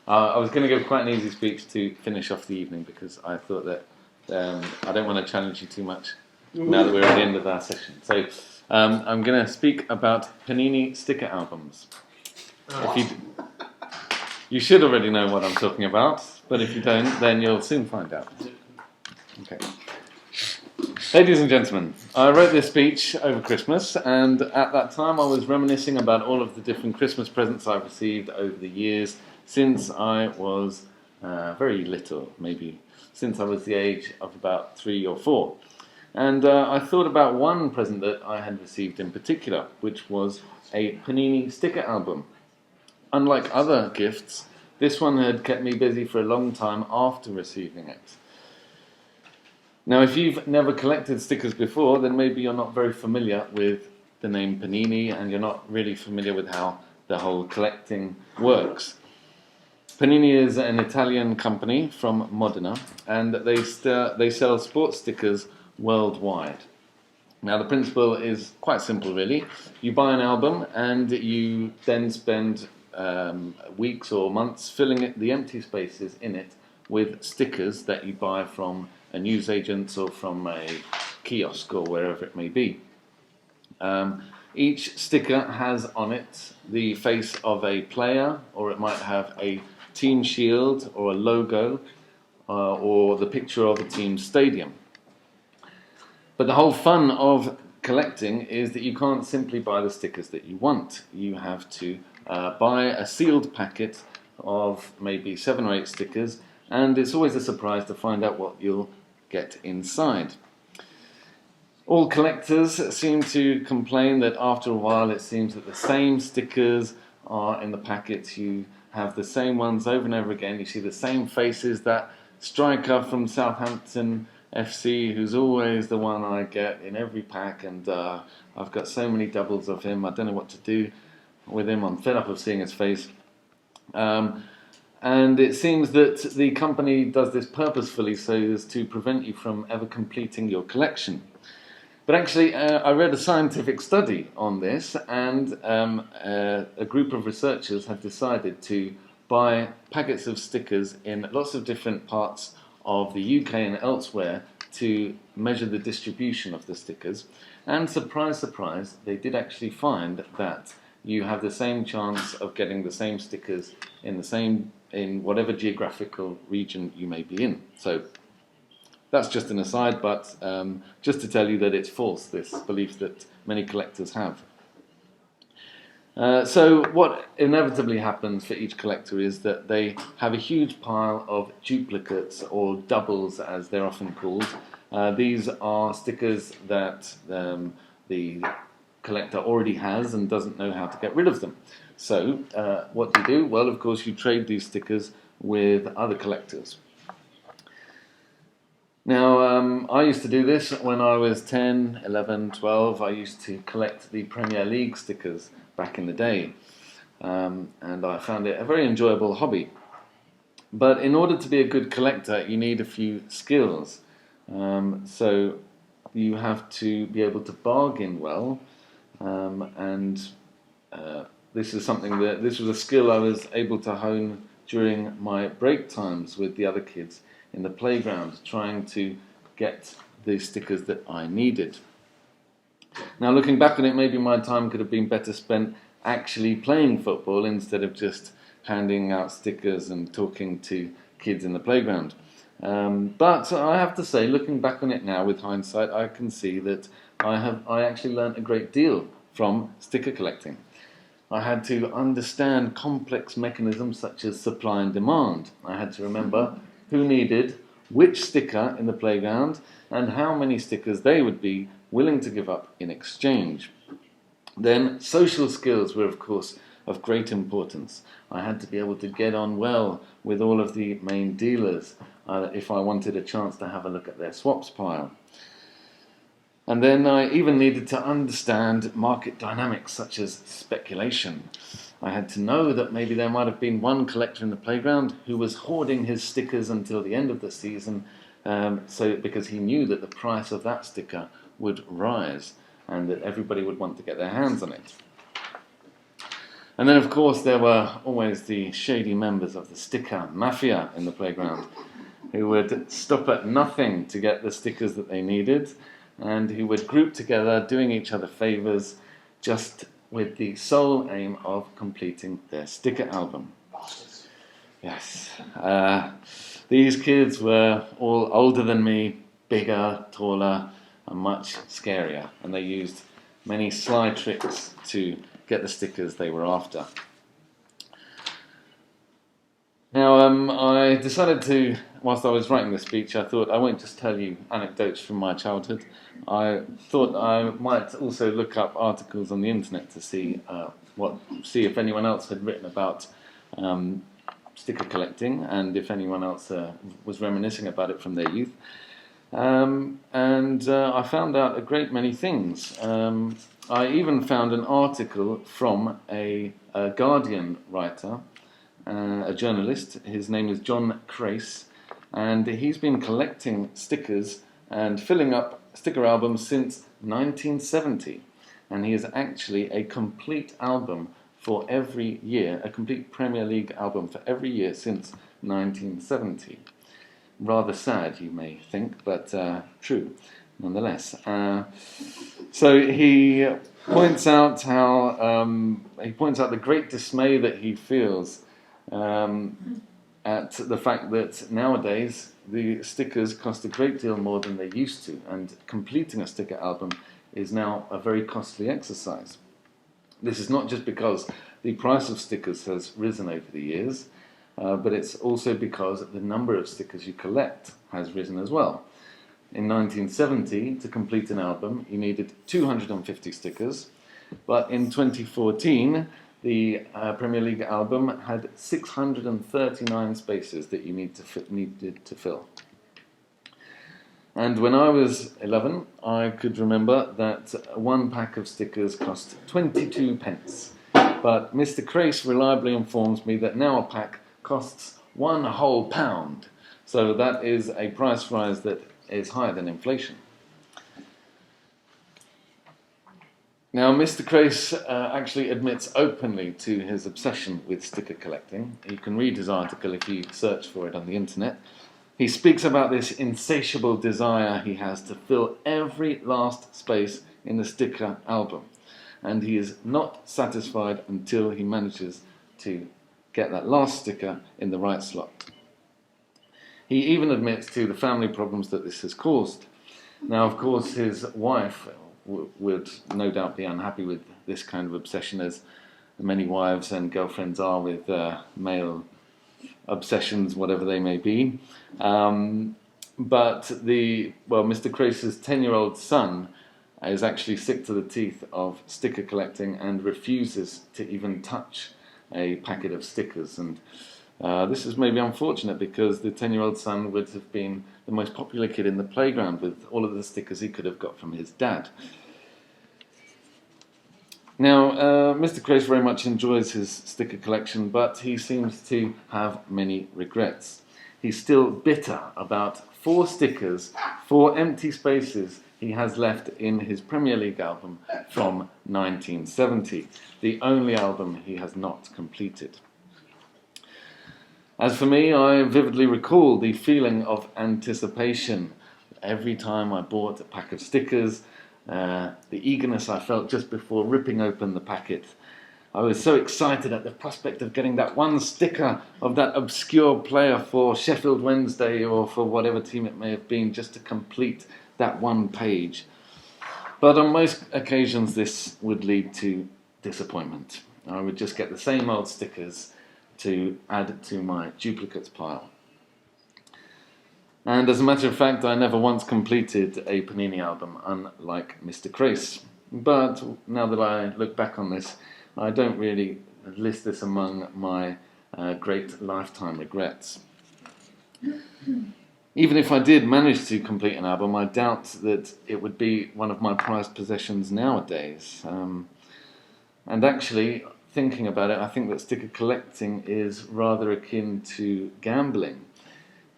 I was going to give quite an easy speech to finish off the evening because I thought that I don't want to challenge you too much now that we're at the end of our session. So I'm going to speak about Panini sticker albums. You should already know what I'm talking about, but if you don't, then you'll soon find out. Okay. Ladies and gentlemen, I wrote this speech over Christmas, and at that time I was reminiscing about all of the different Christmas presents I've received over the years since I was very little, maybe since I was the age of about 3 or 4. And I thought about one present that I had received in particular, which was a Panini sticker album. Unlike other gifts, this one had kept me busy for a long time after receiving it. Now, if you've never collected stickers before, then maybe you're not very familiar with the name Panini, and you're not really familiar with how the whole collecting works. Panini is an Italian company from Modena, and they sell sports stickers worldwide. Now, the principle is quite simple, really. You buy an album, and you then spend weeks or months filling the empty spaces in it with stickers that you buy from a newsagent or from a kiosk or wherever it may be. Each sticker has on it the face of a player, or it might have a team shield or a logo or the picture of a team stadium. But the whole fun of collecting is that you can't simply buy the stickers that you want. You have to buy a sealed packet of maybe 7 or 8 stickers, and it's always a surprise to find out what you'll get inside. All collectors seem to complain that after a while it seems that the same stickers are in the packets. You have the same ones over and over again. You see the same faces. That striker from Southampton FC, who's always the one I get in every pack, and I've got so many doubles of him. I don't know what to do with him. I'm fed up of seeing his face. And it seems that the company does this purposefully so as to prevent you from ever completing your collection. But actually, I read a scientific study on this, and a group of researchers have decided to buy packets of stickers in lots of different parts of the UK and elsewhere to measure the distribution of the stickers. And surprise, surprise, they did actually find that you have the same chance of getting the same stickers in whatever geographical region you may be in. So that's just an aside, but just to tell you that it's false, this belief that many collectors have. So what inevitably happens for each collector is that they have a huge pile of duplicates, or doubles as they're often called. These are stickers that the collector already has and doesn't know how to get rid of them. So what do you do? Well, of course, you trade these stickers with other collectors. Now, I used to do this when I was 10, 11, 12. I used to collect the Premier League stickers back in the day, and I found it a very enjoyable hobby. But in order to be a good collector, you need a few skills. So you have to be able to bargain well, and this was a skill I was able to hone during my break times with the other kids in the playground, trying to get the stickers that I needed. Now, looking back on it, maybe my time could have been better spent actually playing football instead of just handing out stickers and talking to kids in the playground. But I have to say, looking back on it now with hindsight, I can see that I actually learned a great deal from sticker collecting. I had to understand complex mechanisms such as supply and demand. I had to remember who needed which sticker in the playground and how many stickers they would be willing to give up in exchange. Then social skills were, of course, of great importance. I had to be able to get on well with all of the main dealers if I wanted a chance to have a look at their swaps pile. And then I even needed to understand market dynamics such as speculation. I had to know that maybe there might have been one collector in the playground who was hoarding his stickers until the end of the season, because he knew that the price of that sticker would rise and that everybody would want to get their hands on it. And then, of course, there were always the shady members of the sticker mafia in the playground who would stop at nothing to get the stickers that they needed, and who would group together, doing each other favours, just with the sole aim of completing their sticker album. Yes. These kids were all older than me, bigger, taller, and much scarier, and they used many sly tricks to get the stickers they were after. Now, I decided to, whilst I was writing this speech, I thought I won't just tell you anecdotes from my childhood. I thought I might also look up articles on the internet to see if anyone else had written about sticker collecting, and if anyone else was reminiscing about it from their youth. And I found out a great many things. I even found an article from a Guardian writer, a journalist. His name is John Crace, and he's been collecting stickers and filling up sticker albums since 1970. And he has actually a complete album for every year, a complete Premier League album for every year since 1970. Rather sad, you may think, but true nonetheless. So he points out the great dismay that he feels at the fact that nowadays the stickers cost a great deal more than they used to, and completing a sticker album is now a very costly exercise. This is not just because the price of stickers has risen over the years, but it's also because the number of stickers you collect has risen as well. In 1970, to complete an album, you needed 250 stickers, but in 2014, the Premier League album had 639 spaces that you needed to fill. And when I was 11, I could remember that one pack of stickers cost 22 pence. But Mr. Crace reliably informs me that now a pack costs £1 whole pound. So that is a price rise that is higher than inflation. Now, Mr. Crace actually admits openly to his obsession with sticker collecting. You can read his article if you search for it on the internet. He speaks about this insatiable desire he has to fill every last space in the sticker album. And he is not satisfied until he manages to get that last sticker in the right slot. He even admits to the family problems that this has caused. Now, of course, his wife would no doubt be unhappy with this kind of obsession, as many wives and girlfriends are with male obsessions, whatever they may be. But Mr. Crace's 10-year-old son is actually sick to the teeth of sticker collecting and refuses to even touch a packet of stickers. And this is maybe unfortunate, because the 10-year-old son would have been the most popular kid in the playground with all of the stickers he could have got from his dad. Now, Mr. Crace very much enjoys his sticker collection, but he seems to have many regrets. He's still bitter about 4 stickers, 4 empty spaces he has left in his Premier League album from 1970, the only album he has not completed. As for me, I vividly recall the feeling of anticipation every time I bought a pack of stickers, the eagerness I felt just before ripping open the packet. I was so excited at the prospect of getting that one sticker of that obscure player for Sheffield Wednesday or for whatever team it may have been, just to complete that one page. But on most occasions this would lead to disappointment. I would just get the same old stickers to add to my duplicates pile. And as a matter of fact, I never once completed a Panini album, unlike Mr. Crace. But now that I look back on this, I don't really list this among my great lifetime regrets. Even if I did manage to complete an album, I doubt that it would be one of my prized possessions nowadays. And actually, thinking about it, I think that sticker collecting is rather akin to gambling.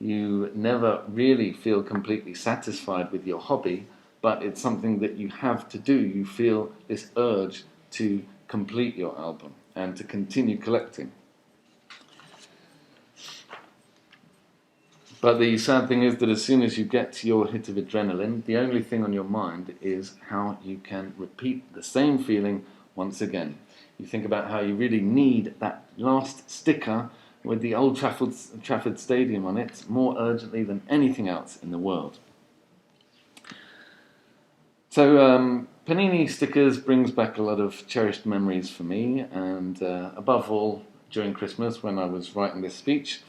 You never really feel completely satisfied with your hobby, but it's something that you have to do. You feel this urge to complete your album. and to continue collecting. But the sad thing is that as soon as you get to your hit of adrenaline, the only thing on your mind is how you can repeat the same feeling once again. You think about how you really need that last sticker with the Old Trafford Stadium on it more urgently than anything else in the world. So Panini stickers brings back a lot of cherished memories for me, and above all during Christmas when I was writing this speech.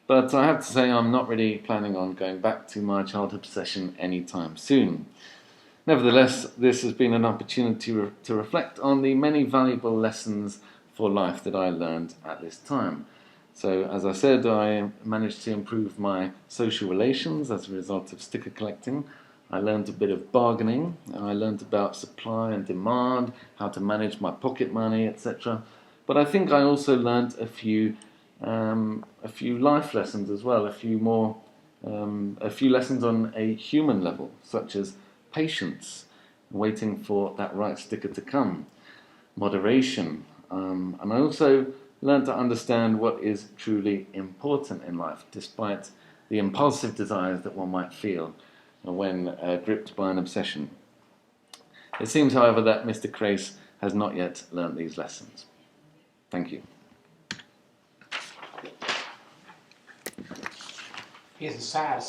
But I have to say I'm not really planning on going back to my childhood obsession anytime soon. Nevertheless, this has been an opportunity to reflect on the many valuable lessons for life that I learned at this time. So, as I said, I managed to improve my social relations as a result of sticker collecting. I learned a bit of bargaining, and I learned about supply and demand, how to manage my pocket money, etc. But I think I also learned a few life lessons as well, a few lessons on a human level, such as patience, waiting for that right sticker to come, moderation, and I also learned to understand what is truly important in life, despite the impulsive desires that one might feel when gripped by an obsession. It seems, however, that Mr. Crace has not yet learnt these lessons. Thank you. He's a sad